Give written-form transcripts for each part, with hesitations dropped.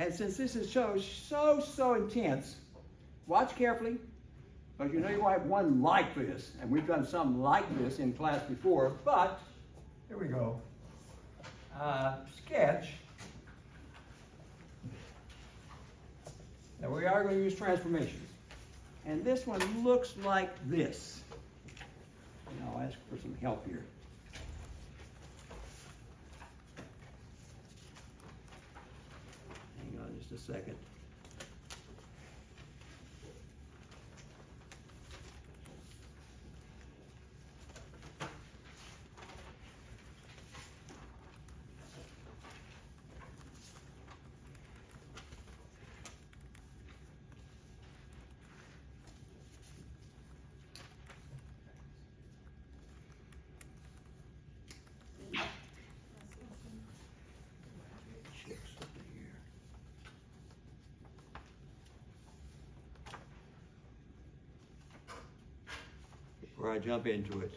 And since this is so intense, watch carefully, because you know you're going to have one like this, and we've done some like this in class before, but here we go. Sketch. Now we are going to use transformations. And this one looks like this. And I'll ask for some help here. Hang on just a second. Before I jump into it.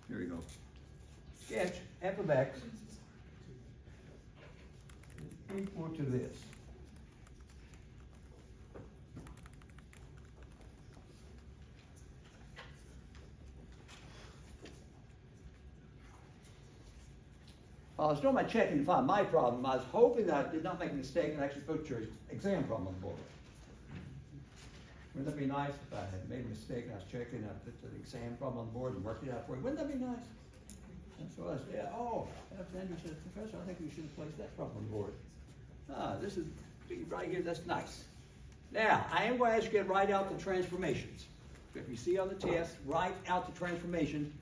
Here we go. Sketch f of x is equal to this. While I was doing my checking to find my problem, I was hoping that I did not make a mistake and actually put your exam problem on the board. Wouldn't that be nice if I had made a mistake and I was checking and I put the exam problem on the board and worked it out for you? Wouldn't that be nice? And so I said, yeah, oh, Andrew said, Professor, I think we should have placed that problem on the board. This is right here, that's nice. Now, I am going to ask you to write out the transformations. If you see on the test, write out the transformation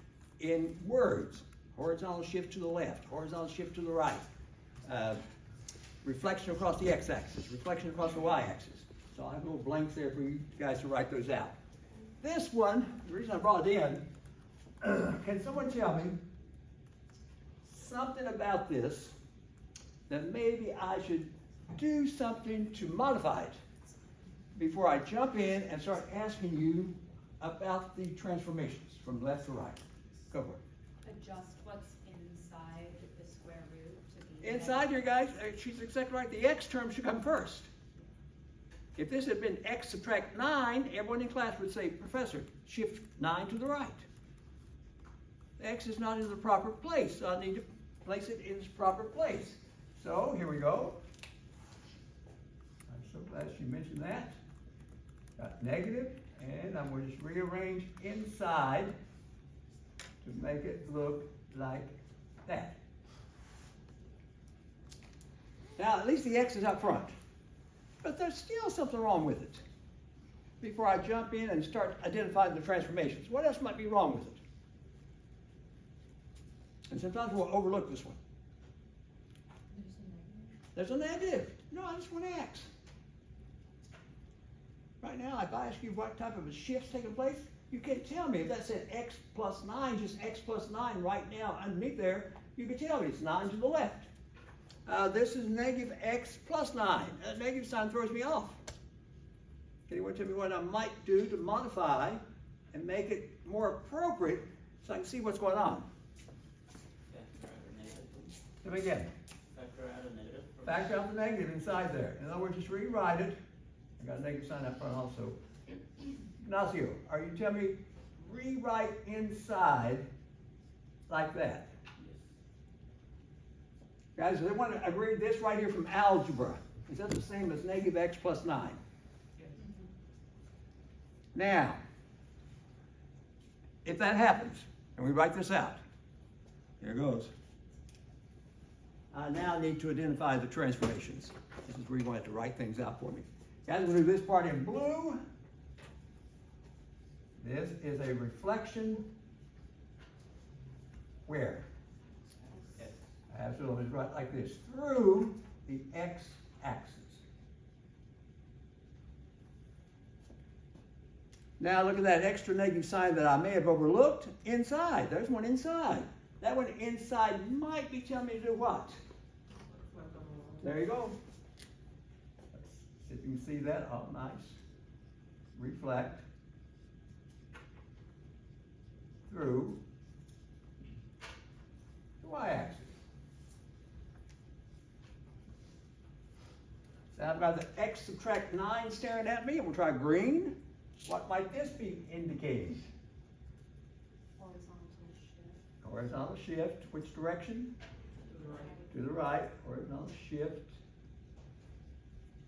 in words. Horizontal shift to the left, horizontal shift to the right. Reflection across the x-axis, reflection across the y-axis. So I have little blanks there for you guys to write those out. This one, the reason I brought it in, can someone tell me something about this that maybe I should do something to modify it before I jump in and start asking you about the transformations from left to right? Go for it. Adjust what's inside the square root to be inside here, guys, she's exactly right. The x term should come first. If this had been x subtract 9, everyone in class would say, Professor, shift 9 to the right. X is not in the proper place, so I need to place it in its proper place. So here we go. I'm so glad she mentioned that. Got negative, and I'm going to just rearrange inside to make it look like that. Now, at least the x is up front. But there's still something wrong with it before I jump in and start identifying the transformations. What else might be wrong with it? And sometimes we'll overlook this one. There's a negative. No, I just want x. Right now, if I ask you what type of a shift's taking place, you can't tell me. If that said x plus 9, just x plus 9 right now underneath there, you can tell me it's 9 to the left. This is negative x plus 9. That negative sign throws me off. Can anyone tell me what I might do to modify and make it more appropriate so I can see what's going on? Factor out a negative. Tell me again. Factor out a negative. Factor out the negative inside there. In other words, just rewrite it. I got a negative sign up front also. Ignacio, are you telling me rewrite inside like that? Guys, they want to agree this right here from algebra. Is that the same as negative x plus 9? Yes. Now, if that happens, and we write this out, here goes. I now need to identify the transformations. This is where you're going to have to write things out for me. Guys, we'll do this part in blue. This is a reflection Where? Yes. Absolutely, it's right like this, through the x-axis. Now look at that extra negative sign that I may have overlooked inside. There's one inside. That one inside might be telling me to do what? There you go. Let's see if you can see that. Oh, nice. Reflect through the y-axis. Now I've got the x subtract 9 staring at me. I'm going to try green. What might this be indicating? Horizontal shift. Horizontal shift. Which direction? To the right. Horizontal shift.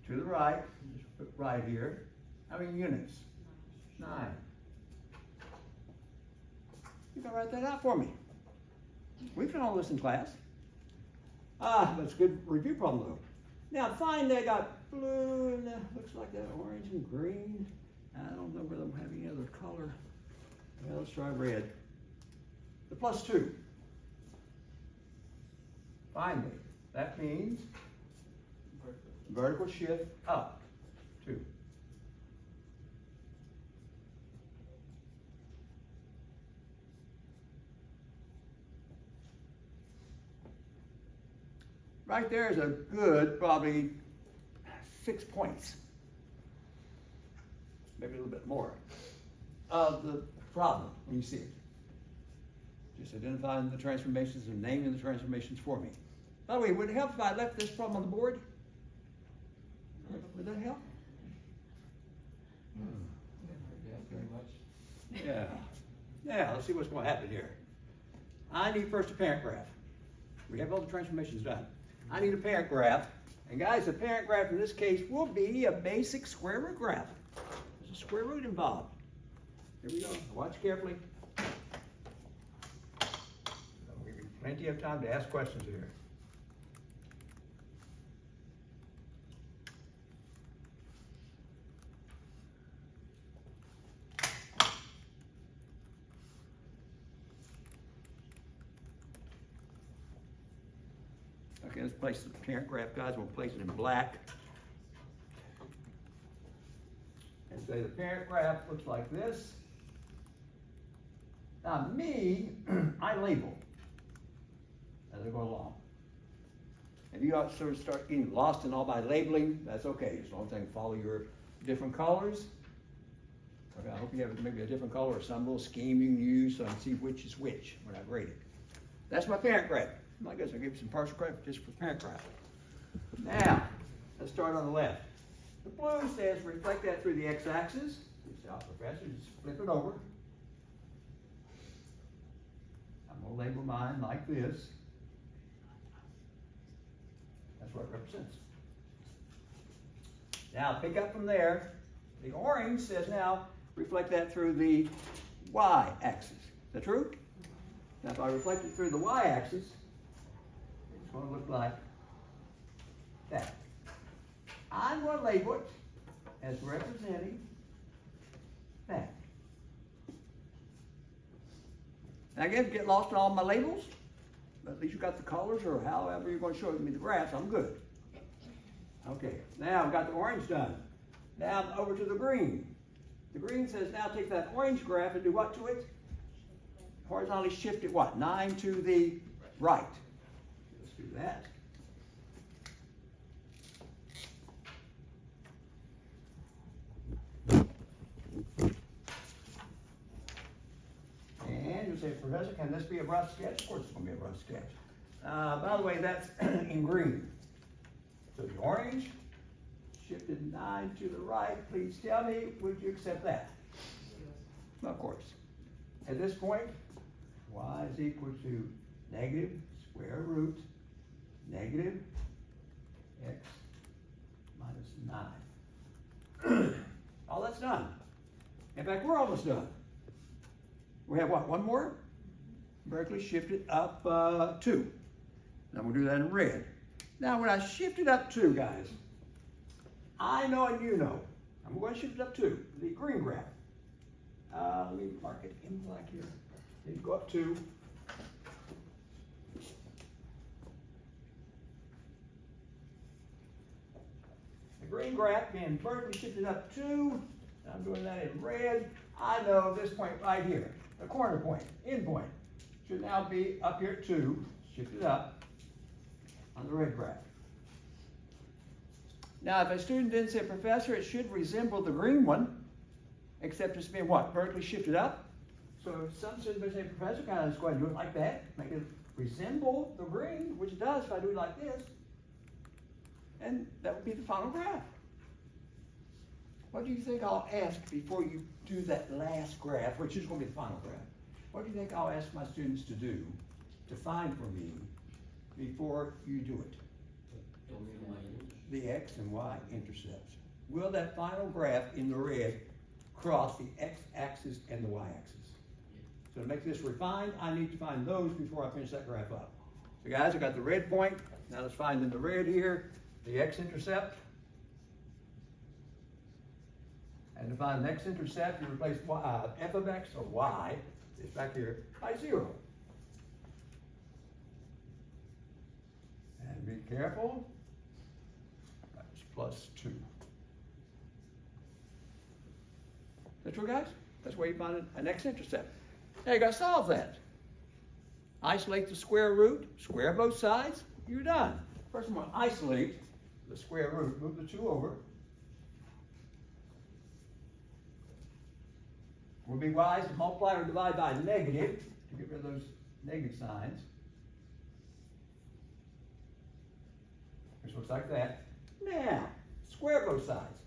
To the right. Just put right here. How many units? 9. You can write that out for me. We've done all this in class. But it's a good review problem though. Now find they got blue and looks like that orange and green. I don't know whether I'm having any other color. Well, let's try red. The +2. Finally, that means vertical shift up 2. Right there is a good, probably 6 points. Maybe a little bit more of the problem when you see it. Just identifying the transformations and naming the transformations for me. By the way, would it help if I left this problem on the board? Would that help? Very much. Yeah. Yeah, let's see what's going to happen here. I need first a parent graph. We have all the transformations done. I need a parent graph. And guys, the parent graph in this case will be a basic square root graph. There's a square root involved. Here we go. Watch carefully. I'll give you plenty of time to ask questions here. Okay, let's place the parent graph, guys. We'll place it in black. And say the parent graph looks like this. Now me, I label as I go along. If you sort of start getting lost in all my labeling, that's okay, as long as I can follow your different colors. Okay, I hope you have maybe a different color or some little scheme you can use so I can see which is which when I grade it. That's my parent graph. I guess I'll give you some partial credit just for parent graph. Now, let's start on the left. The blue says reflect that through the x-axis. It's out, professor, just flip it over. I'm going to label mine like this. That's what it represents. Now, pick up from there. The orange says now reflect that through the y-axis. Is that true? Now, if I reflect it through the y-axis, it's going to look like that. I'm going to label it as representing that. Now again, get lost in all my labels, but at least you got the colors or however you're going to show me the graphs, I'm good. Okay, now I've got the orange done. Now I'm over to the green. The green says now take that orange graph and do what to it? Horizontally shift it what? 9 to the right. Let's do that. And you say, Professor, can this be a rough sketch? Of course it's going to be a rough sketch. By the way, that's in green. So the orange shifted 9 to the right. Please tell me, would you accept that? Yes. Of course. At this point, y is equal to negative square root negative x minus 9. All that's done. In fact, we're almost done. We have what, one more? Vertically shifted up 2. Now we'll do that in red. Now when I shift it up 2, guys, I know and you know, I'm going to shift it up 2, the green graph. Let me mark it in black here. Then go up 2. green graph being vertically shifted up 2, I'm doing that in red, I know this point right here, the corner point, end point, should now be up here at 2, shifted up on the red graph. Now, if a student then said, Professor, it should resemble the green one, except it's been what? Vertically shifted up? So some students may say, Professor, can I just go ahead and do it like that? Make it resemble the green, which it does if I do it like this. And that would be the final graph. What do you think I'll ask before you do that last graph, which is going to be the final graph? What do you think I'll ask my students to do, to find for me, before you do it? The x and y intercepts. Will that final graph in the red cross the x-axis and the y-axis? So to make this refined, I need to find those before I finish that graph up. So guys, I got the red point. Now let's find in the red here the x-intercept. And to find the x-intercept, you replace f of x, or y, is back here, by 0. And be careful, that's plus 2. That's true, guys? That's where you find an x-intercept. Now you got to solve that. Isolate the square root, square both sides, you're done. First I'm going to isolate the square root, move the 2 over. Would be wise to multiply or divide by negative to get rid of those negative signs. Which looks like that. Now, square both sides.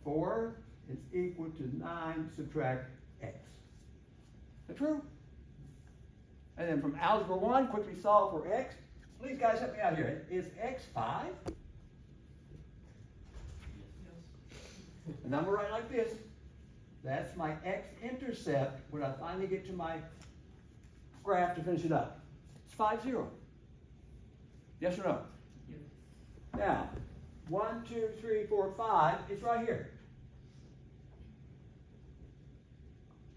4 is equal to 9 subtract x. Is that true? And then from algebra 1, quickly solve for x. Please guys help me out here. Is x 5? A number right like this. That's my x-intercept when I finally get to my graph to finish it up. It's 5, 0. Yes or no? Yes. Now, 1, 2, 3, 4, 5, it's right here.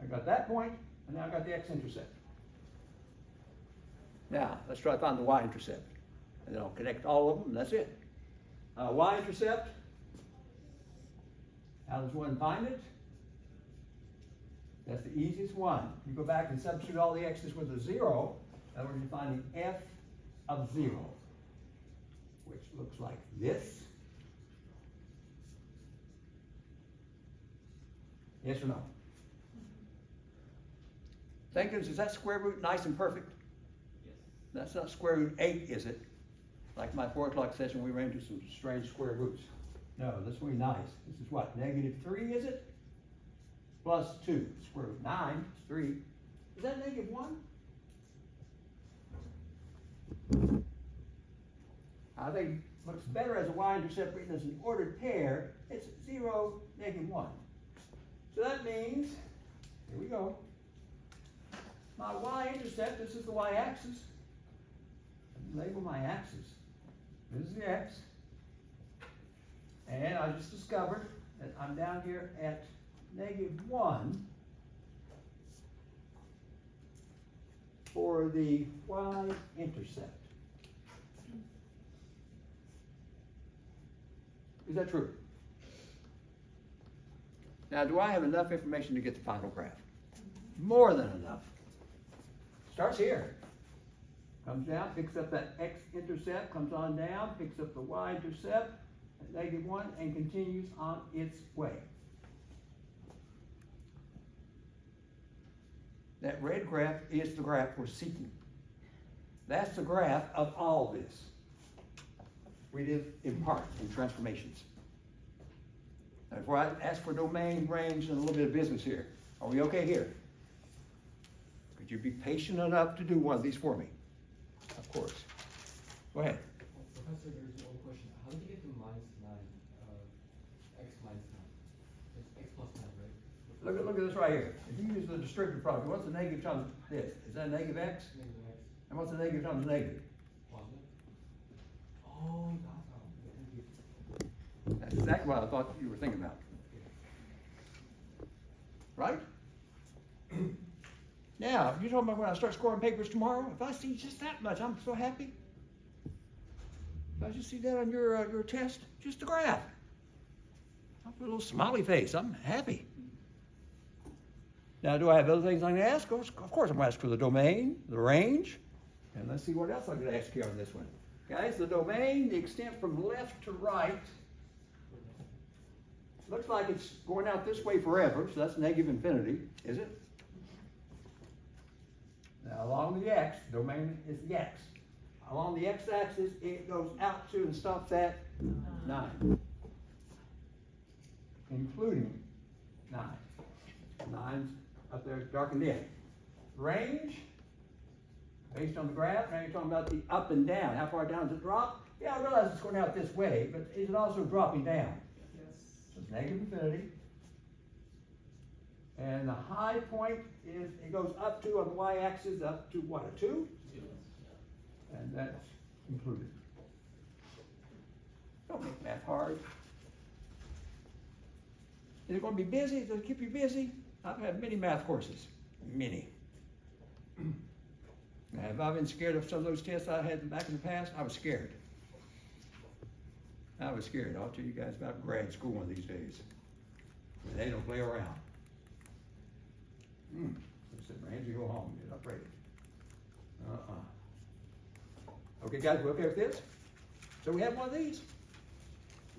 I got that point, and now I got the x-intercept. Now, let's try to find the y-intercept. And then I'll connect all of them, and that's it. Y-intercept, how does one find it? That's the easiest one. You go back and substitute all the x's with a 0, and we're finding f of 0, which looks like this. Yes or no? Thank goodness, is that square root nice and perfect? Yes. That's not square root 8, is it? Like my 4 o'clock session, we ran into some strange square roots. No, this will be nice. This is what, negative 3, is it? Plus 2. Square root 9 is 3. Is that negative 1? I think it looks better as a y-intercept written as an ordered pair. It's 0, negative 1. So that means, here we go. My y-intercept, this is the y-axis. Label my axis. This is the x. And I just discovered that I'm down here at negative 1 for the y-intercept. Is that true? Now, do I have enough information to get the final graph? More than enough. Starts here. Comes down, picks up that x-intercept, comes on down, picks up the y-intercept at negative 1, and continues on its way. That red graph is the graph we're seeking. That's the graph of all this. We did in part in transformations. Now, before I ask for domain, range, and a little bit of business here, are we okay here? Could you be patient enough to do one of these for me? Of course. Go ahead. Professor, there's one question. How did you get to minus 9, x minus 9? It's x plus 9, right? Look at this right here. If you use the distributive property, what's the negative times this? Is that negative x? Negative x. And what's the negative times negative? Positive. Oh, that's how. Thank you. That's exactly what I thought you were thinking about. Right? Now, you're talking about when I start scoring papers tomorrow? If I see just that much, I'm so happy. Guys, you see that on your test? Just a graph. I'll put a little smiley face. I'm happy. Now, do I have other things I'm going to ask? Of course, I'm going to ask for the domain, the range, and let's see what else I'm going to ask you on this one. Guys, the domain, the extent from left to right, looks like it's going out this way forever, so that's negative infinity, is it? Now, along the x, domain is the x. Along the x-axis, it goes out to and stops at 9. Including 9. 9's up there darkened in. Range, based on the graph, now you're talking about the up and down. How far down does it drop? Yeah, I realize it's going out this way, but is it also dropping down? Yes. So it's negative infinity. And the high point is, it goes up to, on the y-axis, up to what, a 2? Yes. And that's included. Don't make math hard. Is it going to be busy? Does it keep you busy? I've had many math courses. Many. Now, have I been scared of some of those tests I had back in the past? I was scared. I was scared. I'll tell you guys about grad school one of these days. They don't play around. I said, Ramsey, go home. Get up ready. Okay, guys, we okay with this? So we have one of these.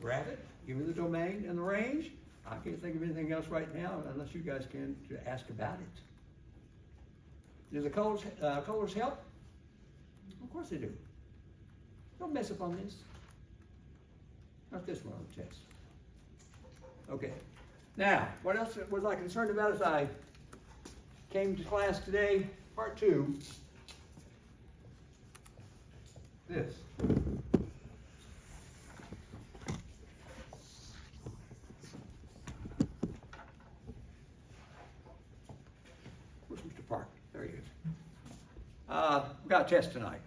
Grab it, give me the domain and the range. I can't think of anything else right now unless you guys can to ask about it. Do the colors help? Of course they do. Don't mess up on this. Not this one on the test. Okay. Now, what else was I concerned about as I came to class today? Part 2. This. Where's Mr. Park? There he is. We got a test tonight.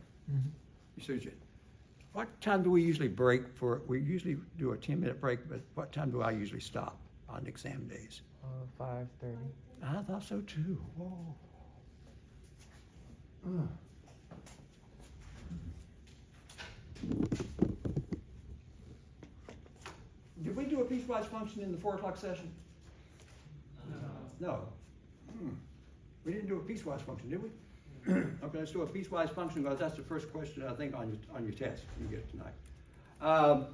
You see it. What time do we usually break for? We usually do a 10-minute break, but what time do I usually stop on exam days? 5:30. I thought so too. Whoa. Did we do a piecewise function in the 4 o'clock session? No. We didn't do a piecewise function, did we? Okay, let's do a piecewise function because that's the first question I think on your test you get tonight.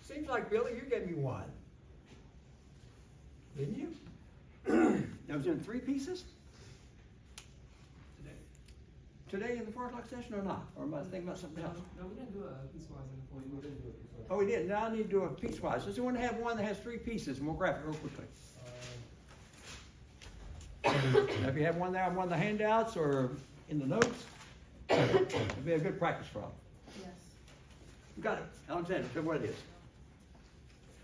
Seems like, Billy, you gave me one. Didn't you? That was in 3 pieces? Today in the 4 o'clock session or not? Or am I thinking about something else? No, we didn't do a piecewise in the 40. We didn't do a piecewise. Oh, we did. Now I need to do a piecewise. Does anyone have one that has 3 pieces? And we'll graph it real quickly. Now, if you have one there on one of the handouts or in the notes, it'd be a good practice problem. Yes. You got it. Alexander, tell me what it is.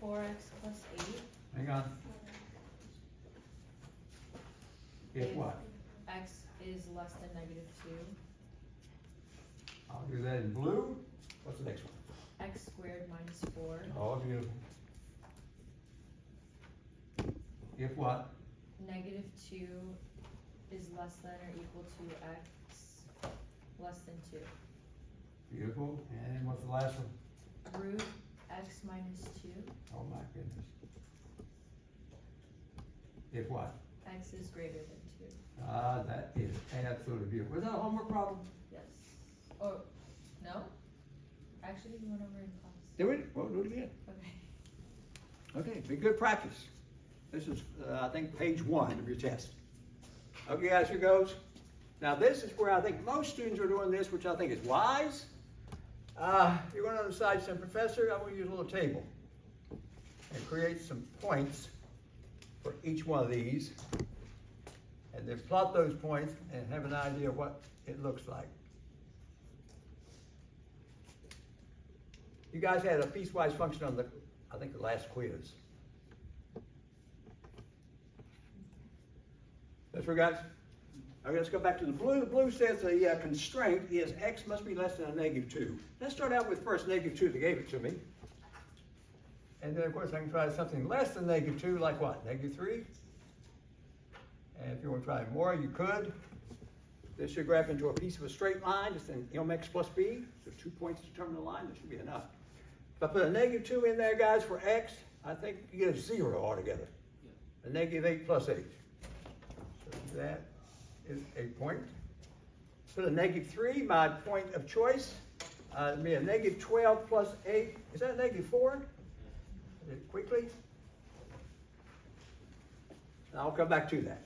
4x plus 8. Hang on. If what? X is less than negative 2. I'll do that in blue. What's the next one? X squared minus 4. Oh, beautiful. If what? Negative 2 is less than or equal to x less than 2. Beautiful. And what's the last one? Root x minus 2. Oh my goodness. If what? X is greater than 2. That is absolutely beautiful. Was that a homework problem? Yes. Oh, no? Actually, we went over in class. Did we? Well, do it again. Okay. Okay, be good practice. This is, I think, page 1 of your test. Okay, guys, here goes. Now, this is where I think most students are doing this, which I think is wise. You're going to decide some professor. I'm going to use a little table and create some points for each one of these. And then plot those points and have an idea of what it looks like. You guys had a piecewise function on I think the last quiz. That's right, guys? Okay, let's go back to the blue. The blue says the constraint is x must be less than a negative 2. Let's start out with first negative 2. They gave it to me. And then, of course, I can try something less than negative 2, like what? Negative 3? And if you want to try more, you could. This should graph into a piece of a straight line, just an mx plus b, so 2 points determine the line, that should be enough. If I put a -2 in there, guys, for x, I think you get a 0 altogether. A -8 plus 8. So that is a point. Put a -3, my point of choice. It'd be a -12 plus 8. Is that a -4? Quickly. And I'll come back to that.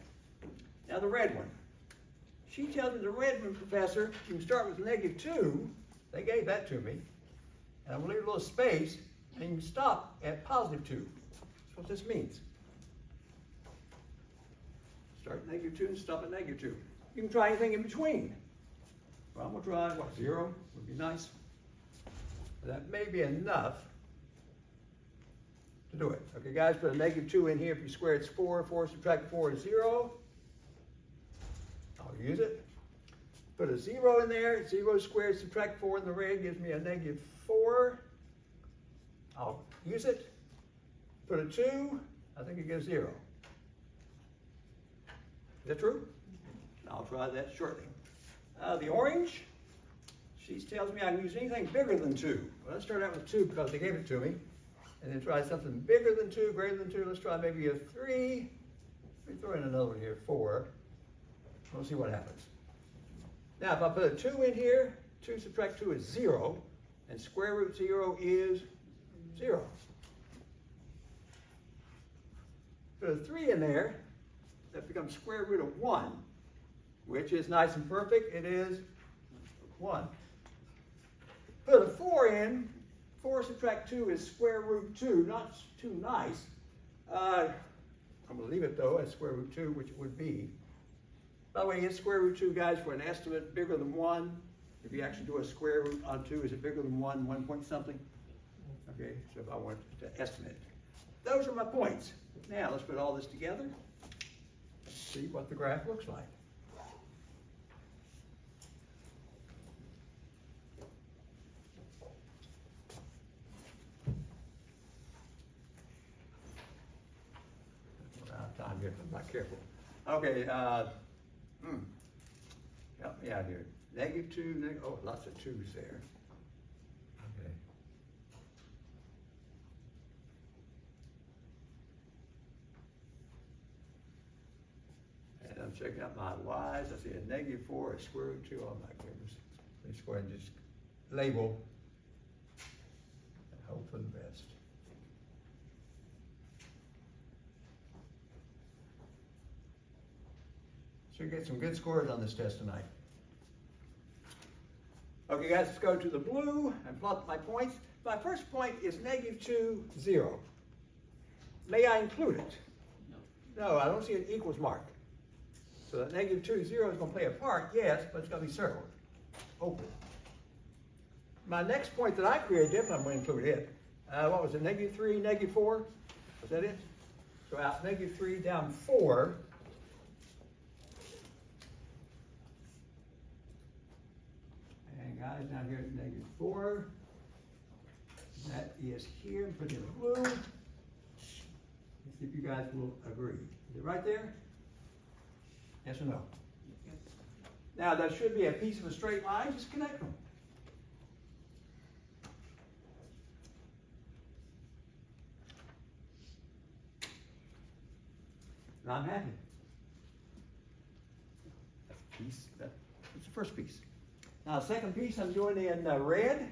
Now the red one. She tells me the red one, Professor, you can start with -2. They gave that to me. And I'm gonna leave a little space, and you can stop at +2. That's what this means. Start at -2 and stop at -2. You can try anything in between. Well, I'm gonna try, what, 0 would be nice. That may be enough to do it. Okay, guys, put a -2 in here. If you square, it's 4. 4 subtract 4 is 0. I'll use it. Put a 0 in there. 0 squared subtract 4 in the red gives me a -4. I'll use it. Put a 2. I think it gives 0. Is that true? I'll try that shortly. The orange, she tells me I can use anything bigger than 2. Well, let's start out with 2 because they gave it to me. And then try something bigger than 2, greater than 2. Let's try maybe a 3. Let me throw in another one here, 4. We'll see what happens. Now, if I put a 2 in here, 2 subtract 2 is 0. And square root 0 is 0. Put a 3 in there, that becomes square root of 1, which is nice and perfect. It is 1. Put a 4 in. 4 subtract 2 is square root 2. Not too nice. I'm going to leave it, though, as square root 2, which it would be. By the way, it's square root 2, guys, for an estimate bigger than 1. If you actually do a square root on 2, is it bigger than 1, 1 point something? Okay, so if I want to estimate. Those are my points. Now, let's put all this together. See what the graph looks like. We're out of time here if I'm not careful. Okay, help me out here. -2, oh, lots of 2's there. Okay. And I'm checking out my y's. I see a -4, a square root 2. Oh my goodness. Let's go ahead and just label and hope for the best. Should get some good scores on this test tonight. Okay, guys, let's go to the blue and plot my points. My first point is -2, 0. May I include it? No. No, I don't see an equals mark. So that -2, 0 is going to play a part, yes, but it's going to be circled, open. My next point that I created, I'm going to include it. What was it, -3, -4? Was that it? So out -3 down 4. And guys, down here at -4. That is here, put in blue. Let's see if you guys will agree. Is it right there? Yes or no? Yes. Now, that should be a piece of a straight line, just connect them. And I'm happy. That's a piece, that's the first piece. Now, the second piece I'm doing in red,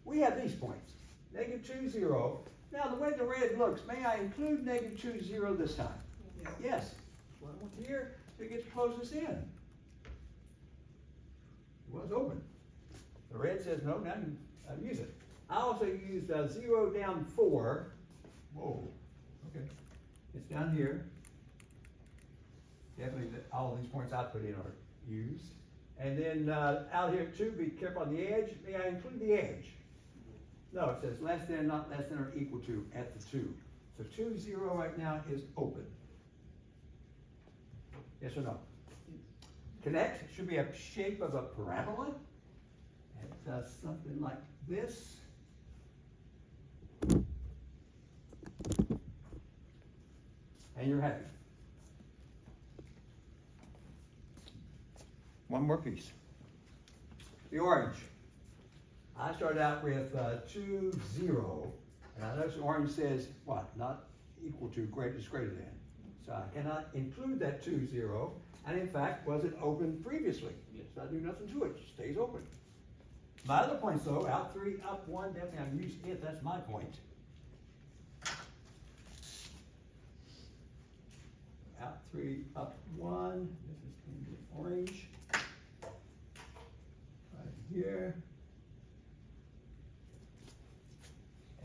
we have these points. -2, 0. Now, the way the red looks, may I include -2, 0 this time? Yes. Well, I want to hear so you get to close this in. It was open. The red says no, now you use it. I also used 0 down 4. Whoa, okay. It's down here. Definitely all of these points I put in are used. And then out here too, be careful on the edge. May I include the edge? No, it says less than, not less than or equal to at the 2. So 2, 0 right now is open. Yes or no? Connect should be a shape of a parabola. And it does something like this. And you're happy. One more piece. The orange. I started out with 2, 0, and I notice the orange says what? Not equal to, greater than. So I cannot include that 2, 0, and in fact, wasn't open previously. Yes. So I do nothing to it, it stays open. My other points though, out 3, up 1, definitely I'm using it, that's my point. Out 3, up 1, this is going to be orange. Right here.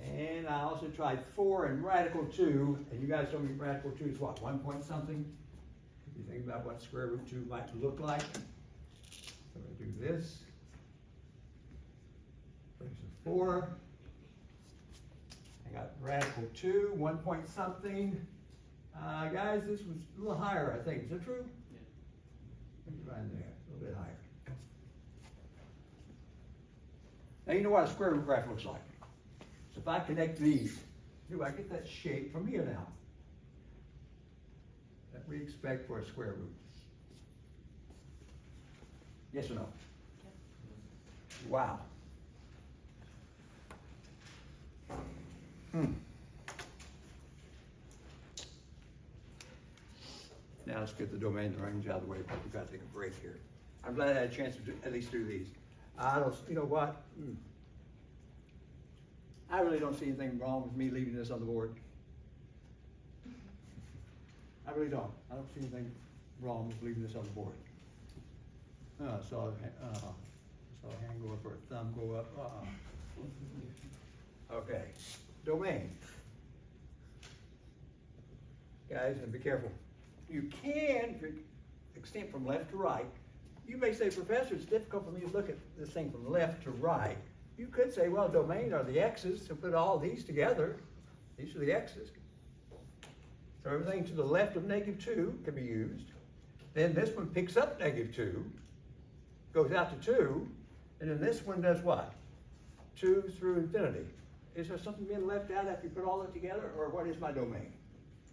And I also tried 4 and radical 2, and you guys told me radical 2 is what, 1 point something? If you think about what square root 2 might look like. So I do this. Brings a 4. I got radical 2, 1 point something. Guys, this was a little higher, I think. Is that true? Yeah. Right in there, a little bit higher. Now you know what a square root graph looks like. So if I connect these, do I get that shape from here now? That we expect for a square root. Yes or no? Wow. Now let's get the domain and range out of the way, but we've got to take a break here. I'm glad I had a chance to at least do these. I don't, you know what? I really don't see anything wrong with me leaving this on the board. I really don't. I don't see anything wrong with leaving this on the board. Saw a hand go up or a thumb go up. Okay, domain. Guys, and be careful. You can extend from left to right. You may say, Professor, it's difficult for me to look at this thing from left to right. You could say, well, domain are the x's, so put all these together. These are the x's. So everything to the left of -2 can be used. Then this one picks up -2, goes out to 2, and then this one does what? 2 through infinity. Is there something being left out after you put all that together, or what is my domain?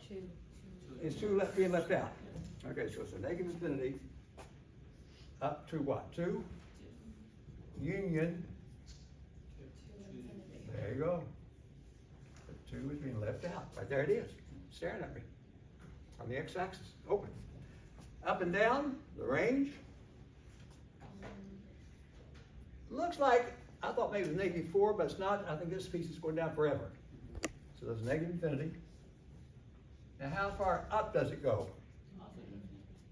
2. Is 2 being left out? Okay, so it's a negative infinity up to what? 2? Union. There you go. The 2 is being left out. Right there it is, staring at me on the x-axis. Open. Up and down, the range. Looks like, I thought maybe it was -4, but it's not. I think this piece is going down forever. So there's negative infinity. Now how far up does it go?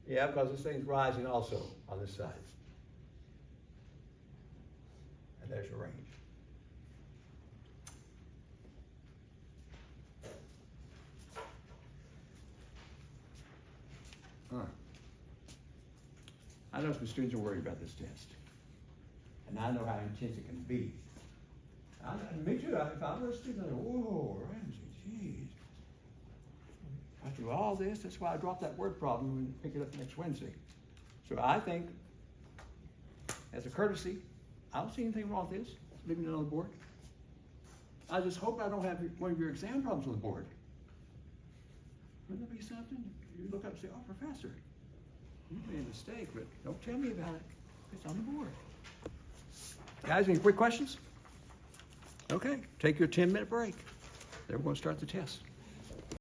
Yeah, because this thing's rising also on this side. And there's your range. I know some students are worried about this test. And I know how intense it can be. Me too, if I were a student, I'd go, whoa, Ramsey, geez. After all this, that's why I dropped that word problem and pick it up next Wednesday. So I think, as a courtesy, I don't see anything wrong with this, leaving it on the board. I just hope I don't have one of your exam problems on the board. Wouldn't that be something? You look up and say, oh, Professor, you made a mistake, but don't tell me about it. It's on the board. Guys, any quick questions? Okay, take your 10-minute break. Then we're going to start the test.